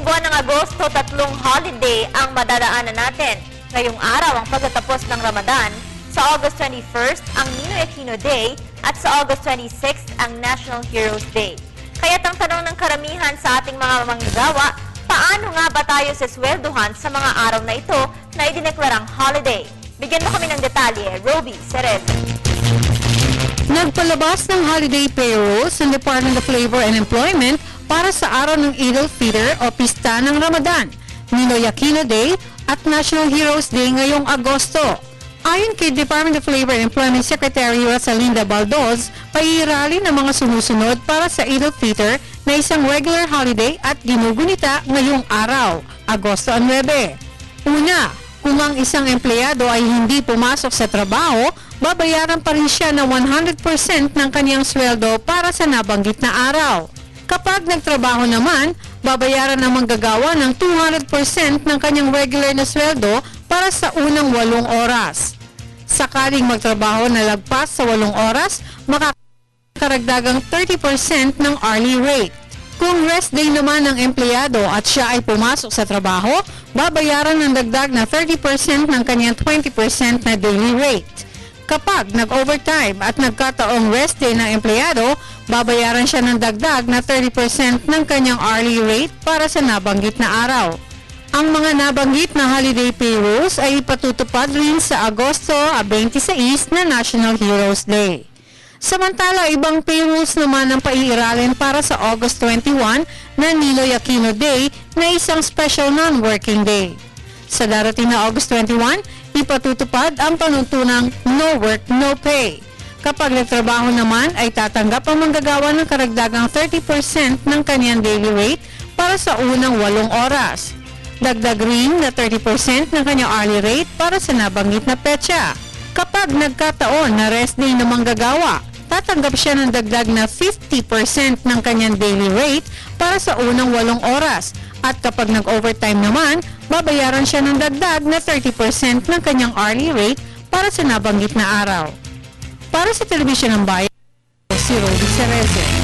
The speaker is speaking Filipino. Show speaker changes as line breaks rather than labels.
Ngayong buwan ng Agosto, 3 holiday ang madadaanan natin. Ngayong araw ang pagtatapos ng Ramadan, sa August 21st ang Ninoy Aquino Day at sa August 26th ang National Heroes Day. Kaya't ang tanong ng karamihan sa ating mga manggagawa, paano nga ba tayo sesweldohan sa mga araw na ito na idineklarang holiday? Bigyan mo kami ng detalye, Roby Cerez.
Nagpalabas ng holiday payrolls ng Department of Labor and Employment para sa araw ng Eid al-Fitr o Pista ng Ramadan, Ninoy Aquino Day at National Heroes Day ngayong Agosto. Ayon kay Department of Labor and Employment Secretary Rosalinda Baldoz, paiirali ng mga sumusunod para sa Eid al-Fitr na isang regular holiday at ginugunita ngayong araw, Agosto 9. Una, kung ang isang empleyado ay hindi pumasok sa trabaho, babayaran pa rin siya ng 100% ng kanyang sweldo para sa nabanggit na araw. Kapag nagtrabaho naman, babayaran ng manggagawa ng 200% ng kanyang regular na sweldo para sa unang 8 oras. Sakaling magtrabaho na lagpas sa 8 oras, makakaragdagang 30% ng hourly rate. Kung rest day naman ng empleyado at siya ay pumasok sa trabaho, babayaran ng dagdag na 30% ng kanyang 20% na daily rate. Kapag nag-overtime at nagkataong rest day ng empleyado, babayaran siya ng dagdag na 30% ng kanyang hourly rate para sa nabanggit na araw. Ang mga nabanggit na holiday payrolls ay ipatutupad rin sa Agosto 26 na National Heroes Day. Samantala, ibang payrolls naman ang paiiralin para sa August 21 na Ninoy Aquino Day na isang special non-working day. Sa darating na August 21, ipatutupad ang panuntunang no work, no pay. Kapag nagtrabaho naman ay tatanggap ang manggagawa ng karagdagang 30% ng kanyang daily rate para sa unang 8 oras. Dagdag rin na 30% ng kanyang hourly rate para sa nabanggit na petsa. Kapag nagkataon na rest day ng manggagawa, tatanggap siya ng dagdag na 50% ng kanyang daily rate para sa unang 8 oras. At kapag nag-overtime naman, babayaran siya ng dagdag na 30% ng kanyang hourly rate para sa nabanggit na araw. Para sa Telebisyon ng Bayan, si Roby Cerez.